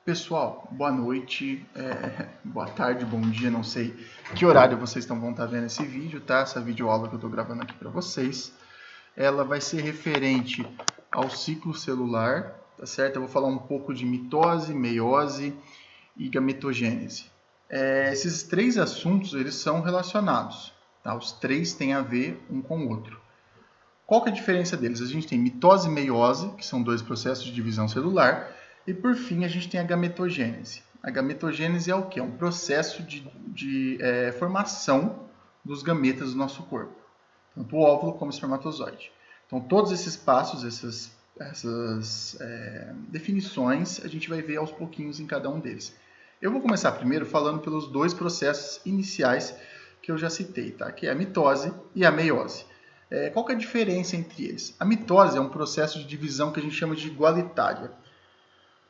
Pessoal, boa noite, boa tarde, bom dia, não sei que horário vocês vão estar vendo esse vídeo, tá? Essa videoaula que eu estou gravando aqui para vocês, ela vai ser referente ao ciclo celular, tá certo? Eu vou falar um pouco de mitose, meiose e gametogênese. Esses três assuntos, eles são relacionados, tá? Os três têm a ver um com o outro. Qual que é a diferença deles? A gente tem mitose e meiose, que são dois processos de divisão celular, e por fim a gente tem a gametogênese. A gametogênese é o quê? É um processo de formação dos gametas do nosso corpo, tanto o óvulo como o espermatozoide. Então todos esses passos, essas definições, a gente vai ver aos pouquinhos em cada um deles. Eu vou começar primeiro falando pelos dois processos iniciais que eu já citei, tá? Que é a mitose e a meiose. Qual que é a diferença entre eles? A mitose é um processo de divisão que a gente chama de igualitária.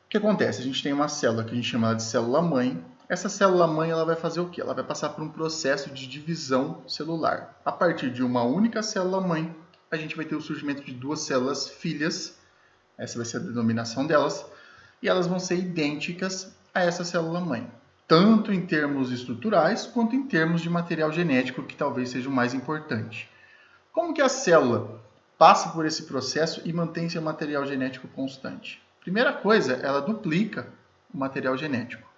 O que acontece? A gente tem uma célula que a gente chama de célula-mãe. Essa célula-mãe ela vai fazer o quê? Ela vai passar por um processo de divisão celular. A partir de uma única célula-mãe, a gente vai ter o surgimento de duas células filhas. Essa vai ser a denominação delas. E elas vão ser idênticas a essa célula-mãe, tanto em termos estruturais quanto em termos de material genético, que talvez seja o mais importante. Como que a célula passa por esse processo e mantém seu material genético constante? Primeira coisa, ela duplica o material genético.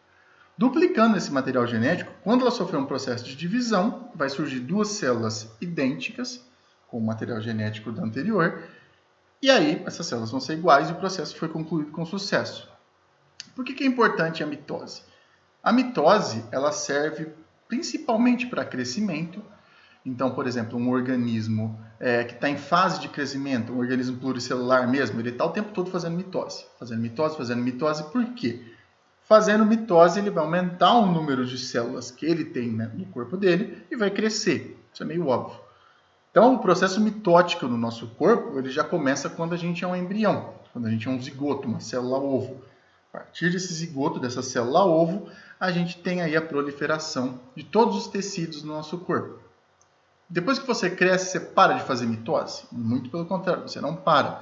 Duplicando esse material genético, quando ela sofrer um processo de divisão, vai surgir duas células idênticas com o material genético da anterior, e aí essas células vão ser iguais e o processo foi concluído com sucesso. Por que é importante a mitose? A mitose ela serve principalmente para crescimento. Então, por exemplo, um organismo que está em fase de crescimento, um organismo pluricelular mesmo, ele está o tempo todo fazendo mitose. Fazendo mitose, por quê? Fazendo mitose, ele vai aumentar o número de células que ele tem, né, no corpo dele e vai crescer. Isso é meio óbvio. Então, o processo mitótico no nosso corpo, ele já começa quando a gente é um embrião, quando a gente é um zigoto, uma célula-ovo. A partir desse zigoto, dessa célula-ovo, a gente tem aí a proliferação de todos os tecidos no nosso corpo. Depois que você cresce, você para de fazer mitose? Muito pelo contrário, você não para.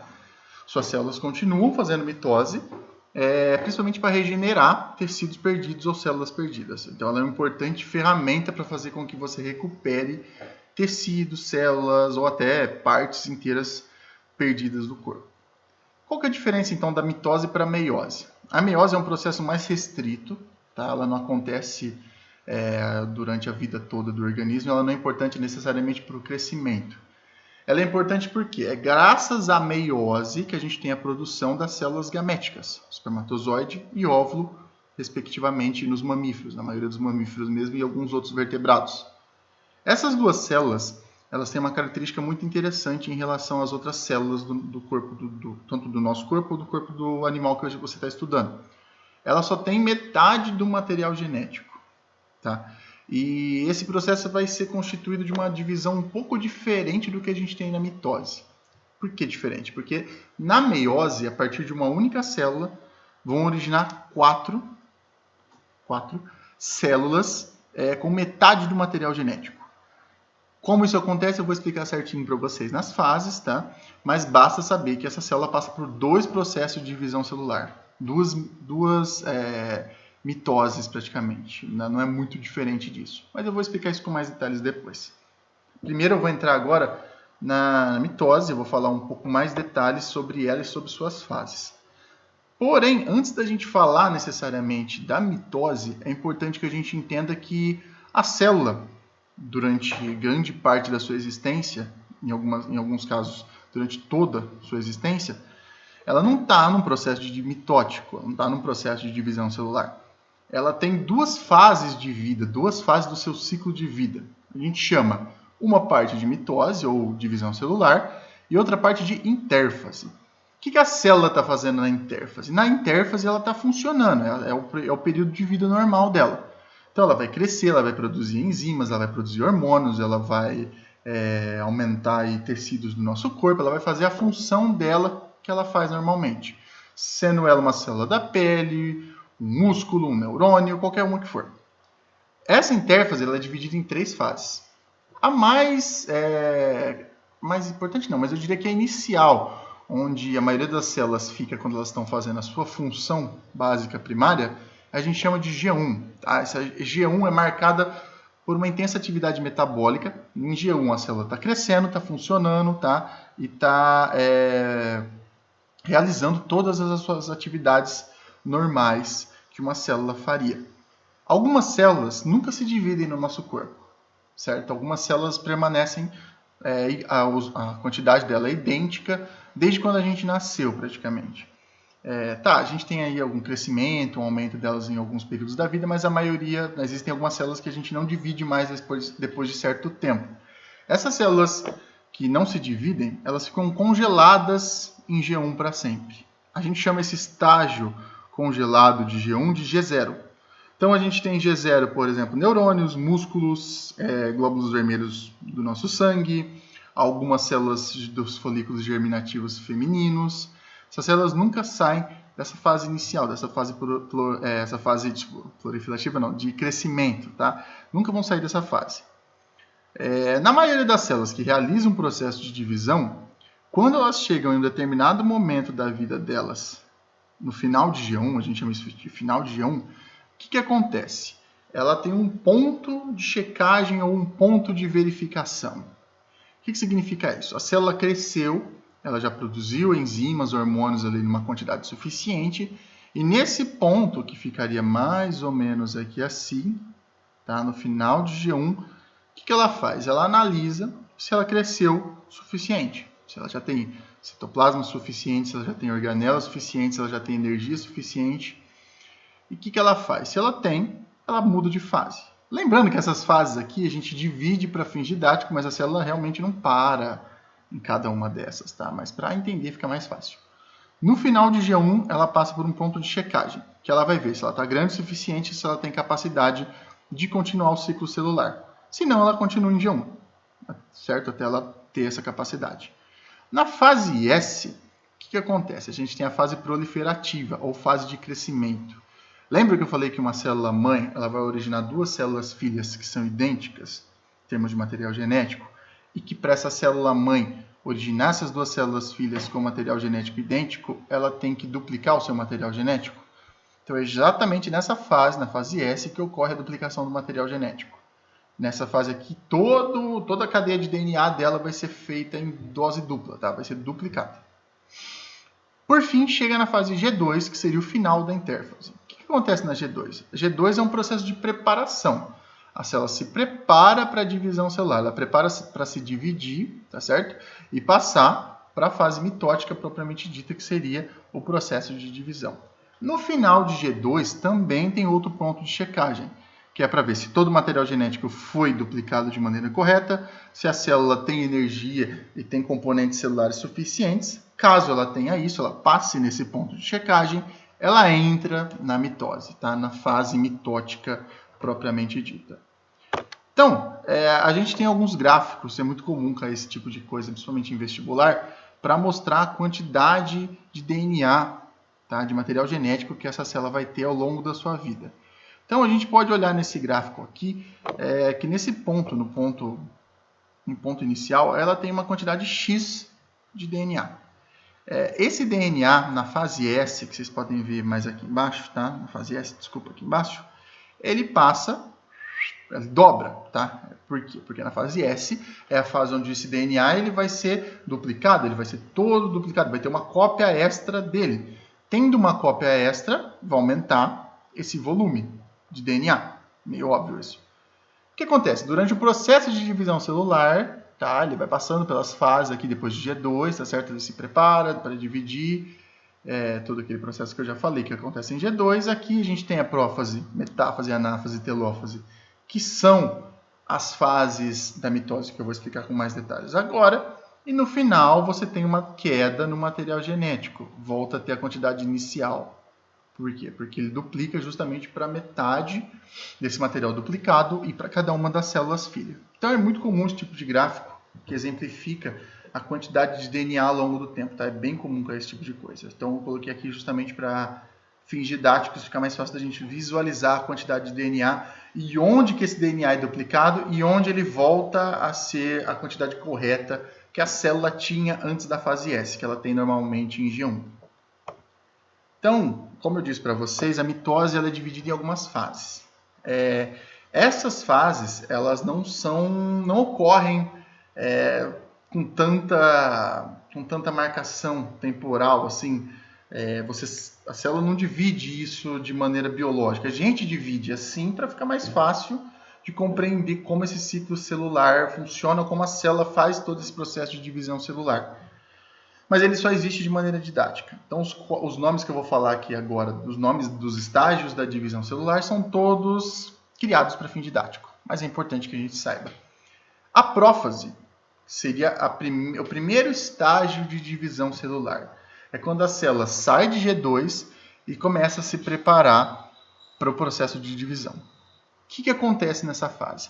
Suas células continuam fazendo mitose, principalmente para regenerar tecidos perdidos ou células perdidas. Então, ela é uma importante ferramenta para fazer com que você recupere tecidos, células ou até partes inteiras perdidas do corpo. Qual que é a diferença, então, da mitose para a meiose? A meiose é um processo mais restrito, tá? Ela não acontece durante a vida toda do organismo, ela não é importante necessariamente para o crescimento. Ela é importante porque é graças à meiose que a gente tem a produção das células gaméticas, espermatozoide e óvulo, respectivamente, nos mamíferos, na maioria dos mamíferos mesmo e alguns outros vertebrados. Essas duas células, elas têm uma característica muito interessante em relação às outras células do corpo, tanto do nosso corpo ou do corpo do animal que você está estudando. Ela só tem metade do material genético. Tá? E esse processo vai ser constituído de uma divisão um pouco diferente do que a gente tem na mitose. Por que diferente? Porque na meiose, a partir de uma única célula, vão originar quatro células com metade do material genético. Como isso acontece, eu vou explicar certinho para vocês nas fases, tá? Mas basta saber que essa célula passa por dois processos de divisão celular. Duas mitoses praticamente, não é muito diferente disso, mas eu vou explicar isso com mais detalhes depois. Primeiro eu vou entrar agora na mitose, eu vou falar um pouco mais detalhes sobre ela e sobre suas fases. Porém, antes da gente falar necessariamente da mitose, é importante que a gente entenda que a célula, durante grande parte da sua existência, em alguns casos durante toda a sua existência, ela não está num processo de mitótico, não está num processo de divisão celular. Ela tem duas fases de vida, duas fases do seu ciclo de vida. A gente chama uma parte de mitose, ou divisão celular, e outra parte de intérfase. O que a célula está fazendo na intérfase? Na intérfase ela está funcionando, é o período de vida normal dela. Então ela vai crescer, ela vai produzir enzimas, ela vai produzir hormônios, ela vai aumentar aí, tecidos do nosso corpo, ela vai fazer a função dela que ela faz normalmente. Sendo ela uma célula da pele, um músculo, um neurônio, qualquer uma que for. Essa intérfase ela é dividida em três fases. A mais importante não, mas eu diria que é inicial, onde a maioria das células fica quando elas estão fazendo a sua função básica primária, a gente chama de G1. Tá? Essa G1 é marcada por uma intensa atividade metabólica. Em G1 a célula está crescendo, está funcionando, tá? E está realizando todas as suas atividades normais que uma célula faria. Algumas células nunca se dividem no nosso corpo, certo? Algumas células permanecem, a quantidade dela é idêntica desde quando a gente nasceu, praticamente. A gente tem aí algum crescimento, um aumento delas em alguns períodos da vida, mas a maioria, existem algumas células que a gente não divide mais depois de certo tempo. Essas células que não se dividem, elas ficam congeladas em G1 para sempre. A gente chama esse estágio congelado de G1 de G0. Então a gente tem G0, por exemplo, neurônios, músculos, glóbulos vermelhos do nosso sangue, algumas células dos folículos germinativos femininos. Essas células nunca saem dessa fase inicial, dessa fase plurifilativa, não, de crescimento, tá? Nunca vão sair dessa fase. Na maioria das células que realizam um processo de divisão, quando elas chegam em um determinado momento da vida delas, no final de G1, a gente chama isso de final de G1, o que acontece? Ela tem um ponto de checagem ou um ponto de verificação. O que significa isso? A célula cresceu, ela já produziu enzimas, hormônios ali numa quantidade suficiente, e nesse ponto, que ficaria mais ou menos aqui assim, tá? No final de G1, o que ela faz? Ela analisa se ela cresceu o suficiente, se ela já tem citoplasma suficiente, se ela já tem organelas suficientes, se ela já tem energia suficiente. E o que ela faz? Se ela tem, ela muda de fase. Lembrando que essas fases aqui a gente divide para fins didáticos, mas a célula realmente não para em cada uma dessas, tá? Mas para entender fica mais fácil. No final de G1, ela passa por um ponto de checagem, que ela vai ver se ela está grande o suficiente, se ela tem capacidade de continuar o ciclo celular. Se não, ela continua em G1, certo? Até ela ter essa capacidade. Na fase S, o que acontece? A gente tem a fase proliferativa, ou fase de crescimento. Lembra que eu falei que uma célula mãe ela vai originar duas células filhas que são idênticas, em termos de material genético, e que para essa célula mãe originar essas duas células filhas com material genético idêntico, ela tem que duplicar o seu material genético? Então é exatamente nessa fase, na fase S, que ocorre a duplicação do material genético. Nessa fase aqui, toda a cadeia de DNA dela vai ser feita em dose dupla, tá? Vai ser duplicada. Por fim, chega na fase G2, que seria o final da intérfase. O que acontece na G2? A G2 é um processo de preparação. A célula se prepara para a divisão celular, ela prepara para se dividir, tá certo? E passar para a fase mitótica propriamente dita, que seria o processo de divisão. No final de G2 também tem outro ponto de checagem, que é para ver se todo o material genético foi duplicado de maneira correta, se a célula tem energia e tem componentes celulares suficientes. Caso ela tenha isso, ela passe nesse ponto de checagem, ela entra na mitose, tá? Na fase mitótica propriamente dita. Então, a gente tem alguns gráficos, é muito comum cair esse tipo de coisa, principalmente em vestibular, para mostrar a quantidade de DNA, tá? De material genético que essa célula vai ter ao longo da sua vida. Então, a gente pode olhar nesse gráfico aqui, que nesse ponto, no ponto inicial, ela tem uma quantidade X de DNA. Esse DNA, na fase S, que vocês podem ver mais aqui embaixo, tá? Na fase S, desculpa, aqui embaixo, ele dobra, tá? Por quê? Porque na fase S é a fase onde esse DNA ele vai ser duplicado, ele vai ser todo duplicado, vai ter uma cópia extra dele. Tendo uma cópia extra, vai aumentar esse volume de DNA. Meio óbvio isso. O que acontece? Durante o processo de divisão celular, tá? Ele vai passando pelas fases aqui depois de G2, tá certo? Ele se prepara para dividir, todo aquele processo que eu já falei que acontece em G2. Aqui a gente tem a prófase, metáfase, anáfase e telófase, que são as fases da mitose que eu vou explicar com mais detalhes agora. E no final você tem uma queda no material genético, volta a ter a quantidade inicial. Por quê? Porque ele duplica justamente para metade desse material duplicado e para cada uma das células filha. Então é muito comum esse tipo de gráfico que exemplifica a quantidade de DNA ao longo do tempo, tá? É bem comum com esse tipo de coisa. Então eu coloquei aqui justamente para fins didáticos, ficar mais fácil da gente visualizar a quantidade de DNA e onde que esse DNA é duplicado e onde ele volta a ser a quantidade correta que a célula tinha antes da fase S, que ela tem normalmente em G1. Então, como eu disse para vocês, a mitose ela é dividida em algumas fases. Essas fases elas não ocorrem com tanta marcação temporal assim. A célula não divide isso de maneira biológica. A gente divide assim para ficar mais fácil de compreender como esse ciclo celular funciona, como a célula faz todo esse processo de divisão celular. Mas ele só existe de maneira didática. Então, os nomes que eu vou falar aqui agora, os nomes dos estágios da divisão celular, são todos criados para fim didático. Mas é importante que a gente saiba. A prófase seria o primeiro estágio de divisão celular. É quando a célula sai de G2 e começa a se preparar para o processo de divisão. O que acontece nessa fase?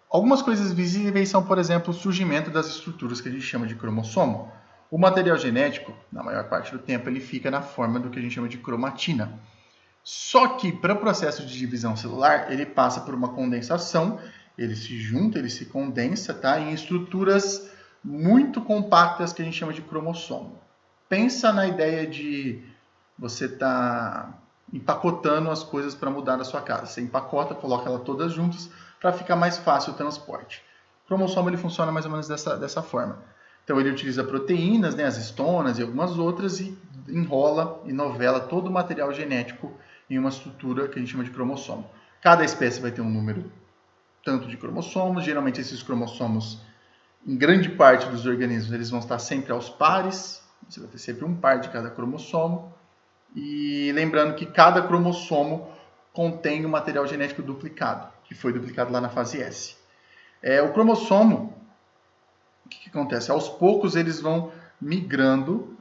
Algumas coisas visíveis são, por exemplo, o surgimento das estruturas que a gente chama de cromossomo. O material genético, na maior parte do tempo, ele fica na forma do que a gente chama de cromatina. Só que, para o processo de divisão celular, ele passa por uma condensação, ele se junta, ele se condensa, tá, em estruturas muito compactas que a gente chama de cromossomo. Pensa na ideia de você estar empacotando as coisas para mudar na sua casa. Você empacota, coloca elas todas juntas para ficar mais fácil o transporte. O cromossomo ele funciona mais ou menos dessa forma. Então ele utiliza proteínas, né, as histonas e algumas outras, e enrola e novela todo o material genético em uma estrutura que a gente chama de cromossomo. Cada espécie vai ter um número tanto de cromossomos. Geralmente esses cromossomos, em grande parte dos organismos, eles vão estar sempre aos pares. Você vai ter sempre um par de cada cromossomo. E lembrando que cada cromossomo contém um material genético duplicado, que foi duplicado lá na fase S. O cromossomo, o que acontece? Aos poucos eles vão migrando,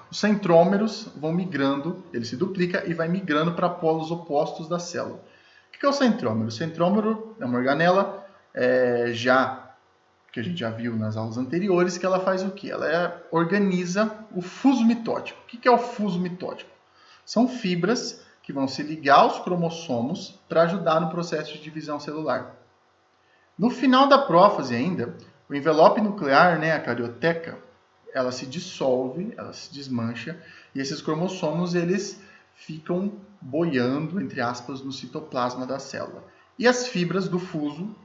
os centrômeros vão migrando, ele se duplica e vai migrando para polos opostos da célula. O que é o centrômero? O centrômero é uma organela, que a gente já viu nas aulas anteriores, que ela faz o quê? Ela organiza o fuso mitótico. O que é o fuso mitótico? São fibras que vão se ligar aos cromossomos para ajudar no processo de divisão celular. No final da prófase ainda, o envelope nuclear, né, a carioteca, ela se dissolve, ela se desmancha, e esses cromossomos eles ficam boiando, entre aspas, no citoplasma da célula. E as fibras do fuso,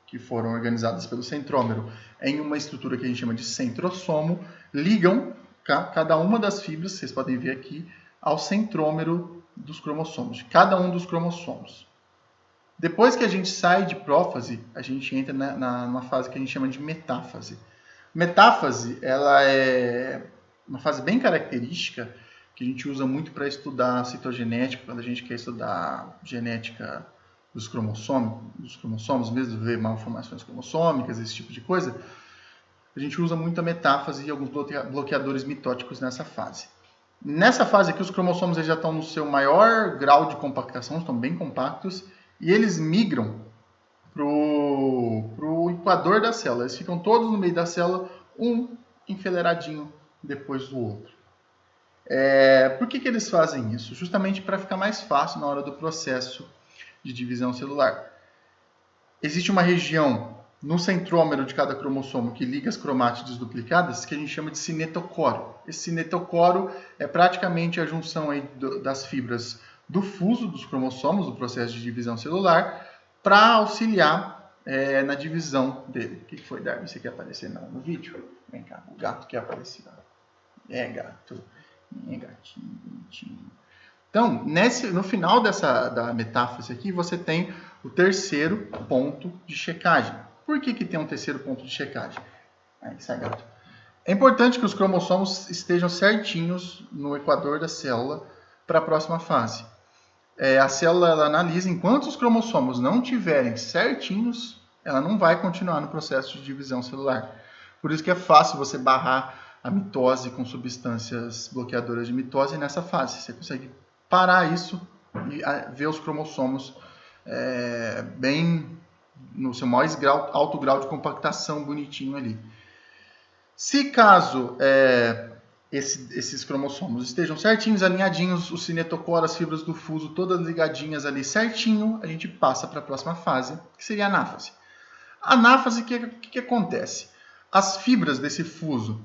que foram organizadas pelo centrômero em uma estrutura que a gente chama de centrossomo, ligam cada uma das fibras, vocês podem ver aqui, ao centrômero dos cromossomos, de cada um dos cromossomos. Depois que a gente sai de prófase, a gente entra numa fase que a gente chama de metáfase. Metáfase, ela é uma fase bem característica, que a gente usa muito para estudar citogenética, quando a gente quer estudar genética dos cromossomos mesmo, ver malformações cromossômicas, esse tipo de coisa. A gente usa muito a metáfase e alguns bloqueadores mitóticos nessa fase. Nessa fase aqui, os cromossomos já estão no seu maior grau de compactação, estão bem compactos, e eles migram para o equador da célula. Eles ficam todos no meio da célula, um enfileiradinho depois do outro. Por que eles fazem isso? Justamente para ficar mais fácil na hora do processo de divisão celular. Existe uma região no centrômero de cada cromossomo que liga as cromátides duplicadas, que a gente chama de cinetocoro. Esse cinetocoro é praticamente a junção aí das fibras do fuso dos cromossomos, do processo de divisão celular, para auxiliar na divisão dele. O que foi, Darwin? Você quer aparecer no vídeo? Vem cá, o gato quer aparecer. Gato. Gatinho, bonitinho. Então, no final da metáfase aqui, você tem o terceiro ponto de checagem. Por que tem um terceiro ponto de checagem? Aí, sai, gato. É importante que os cromossomos estejam certinhos no equador da célula para a próxima fase. A célula ela analisa, enquanto os cromossomos não estiverem certinhos, ela não vai continuar no processo de divisão celular. Por isso que é fácil você barrar a mitose com substâncias bloqueadoras de mitose nessa fase. Você consegue parar isso e ver os cromossomos bem no seu mais alto grau de compactação, bonitinho ali. Se caso esses cromossomos estejam certinhos, alinhadinhos, os cinetocoro, as fibras do fuso, todas ligadinhas ali certinho, a gente passa para a próxima fase, que seria a anáfase. Anáfase, o que acontece? As fibras desse fuso,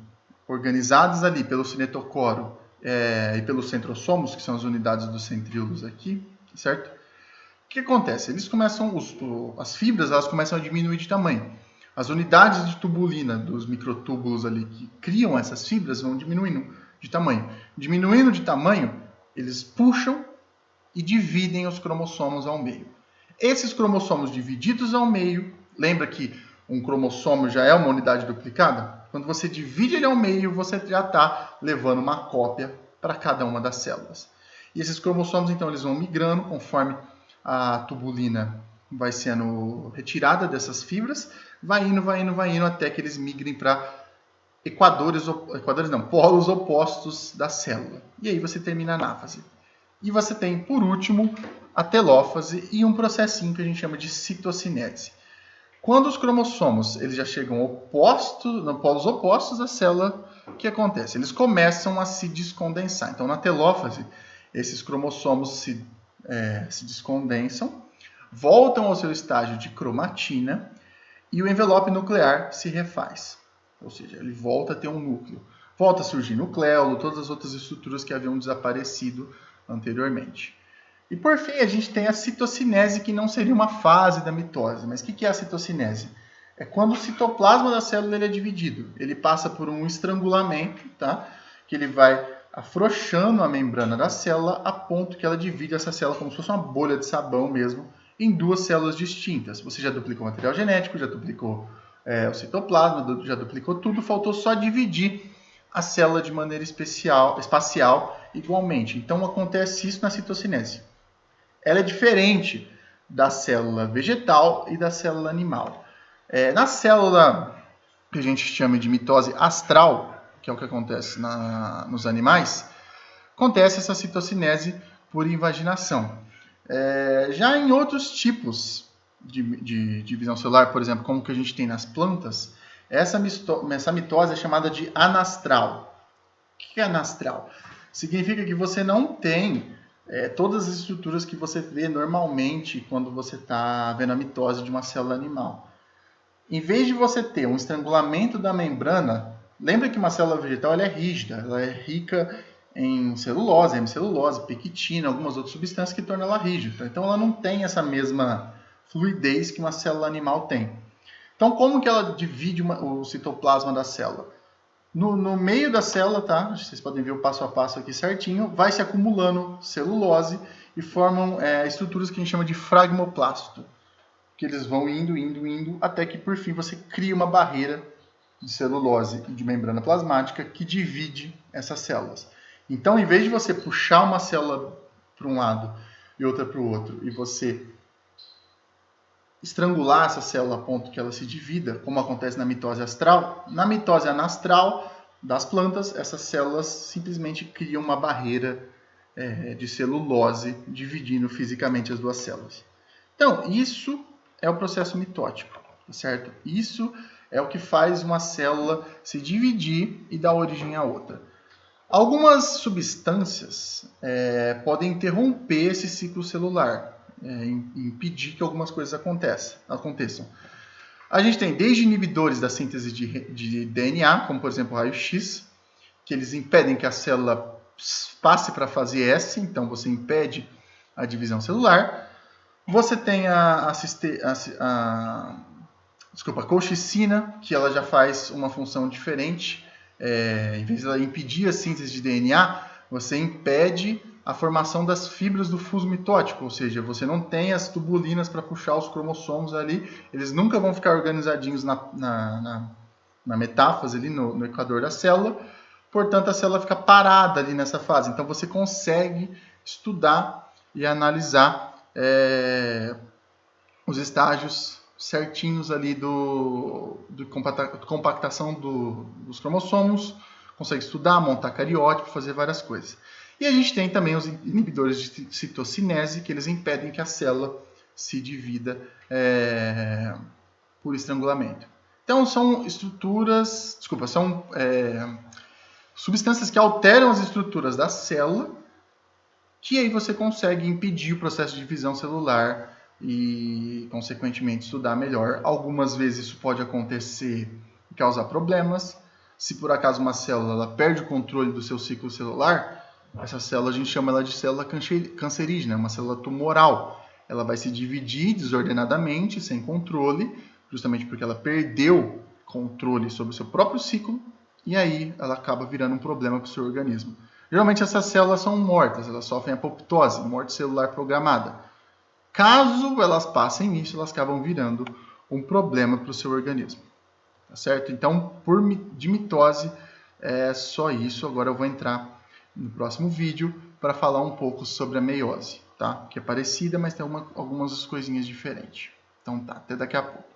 organizadas ali pelo cinetocoro e pelos centrossomos, que são as unidades dos centríolos aqui, certo? O que acontece? Eles começam, as fibras elas começam a diminuir de tamanho. As unidades de tubulina dos microtúbulos ali que criam essas fibras vão diminuindo de tamanho. Diminuindo de tamanho, eles puxam e dividem os cromossomos ao meio. Esses cromossomos divididos ao meio, lembra que um cromossomo já é uma unidade duplicada? Quando você divide ele ao meio, você já está levando uma cópia para cada uma das células. E esses cromossomos, então, eles vão migrando conforme a tubulina vai sendo retirada dessas fibras, vai indo, até que eles migrem para polos opostos da célula. E aí você termina a anáfase. E você tem, por último, a telófase e um processinho que a gente chama de citocinese. Quando os cromossomos eles já chegam polos opostos da célula, o que acontece? Eles começam a se descondensar. Então, na telófase, esses cromossomos se descondensam, voltam ao seu estágio de cromatina e o envelope nuclear se refaz. Ou seja, ele volta a ter um núcleo. Volta a surgir nucleolo, todas as outras estruturas que haviam desaparecido anteriormente. E por fim, a gente tem a citocinese, que não seria uma fase da mitose. Mas o que é a citocinese? É quando o citoplasma da célula ele é dividido. Ele passa por um estrangulamento, tá? Que ele vai afrouxando a membrana da célula a ponto que ela divide essa célula como se fosse uma bolha de sabão mesmo, em duas células distintas. Você já duplicou o material genético, já duplicou o citoplasma, já duplicou tudo, faltou só dividir a célula de maneira espacial igualmente. Então acontece isso na citocinese. Ela é diferente da célula vegetal e da célula animal. Na célula que a gente chama de mitose astral, que é o que acontece nos animais, acontece essa citocinese por invaginação. Já em outros tipos de divisão celular, por exemplo, como que a gente tem nas plantas, essa mitose é chamada de anastral. O que é anastral? Significa que você não tem todas as estruturas que você vê normalmente quando você está vendo a mitose de uma célula animal. Em vez de você ter um estrangulamento da membrana, lembra que uma célula vegetal ela é rígida, ela é rica em celulose, hemicelulose, pectina, algumas outras substâncias que tornam ela rígida. Então ela não tem essa mesma fluidez que uma célula animal tem. Então como que ela divide o citoplasma da célula? No meio da célula, tá? Vocês podem ver o passo a passo aqui certinho, vai se acumulando celulose e formam estruturas que a gente chama de fragmoplasto, que eles vão indo, até que por fim você cria uma barreira de celulose e de membrana plasmática que divide essas células. Então, em vez de você puxar uma célula para um lado e outra para o outro, e você estrangular essa célula a ponto que ela se divida, como acontece na mitose astral, na mitose anastral das plantas, essas células simplesmente criam uma barreira de celulose dividindo fisicamente as duas células. Então, isso é o processo mitótico, certo? Isso é o que faz uma célula se dividir e dar origem a outra. Algumas substâncias podem interromper esse ciclo celular, impedir que algumas coisas aconteçam. A gente tem desde inibidores da síntese de DNA, como por exemplo o raio-x, que eles impedem que a célula passe para a fase S, então você impede a divisão celular. Você tem a colchicina, que ela já faz uma função diferente. Em vez de ela impedir a síntese de DNA, você impede a formação das fibras do fuso mitótico, ou seja, você não tem as tubulinas para puxar os cromossomos ali, eles nunca vão ficar organizadinhos na metáfase, ali no equador da célula, portanto a célula fica parada ali nessa fase. Então você consegue estudar e analisar os estágios certinhos ali de compactação dos cromossomos, consegue estudar, montar cariótipo, fazer várias coisas. E a gente tem também os inibidores de citocinese, que eles impedem que a célula se divida por estrangulamento. Então são substâncias que alteram as estruturas da célula, que aí você consegue impedir o processo de divisão celular e, consequentemente, estudar melhor. Algumas vezes isso pode acontecer e causar problemas. Se por acaso uma célula ela perde o controle do seu ciclo celular, essa célula a gente chama ela de célula cancerígena, uma célula tumoral. Ela vai se dividir desordenadamente, sem controle, justamente porque ela perdeu controle sobre o seu próprio ciclo, e aí ela acaba virando um problema para o seu organismo. Geralmente essas células são mortas, elas sofrem apoptose, morte celular programada. Caso elas passem isso, elas acabam virando um problema para o seu organismo. Tá certo? Então, de mitose, é só isso. Agora eu vou entrar no próximo vídeo para falar um pouco sobre a meiose, tá? Que é parecida, mas tem algumas coisinhas diferentes. Então tá, até daqui a pouco.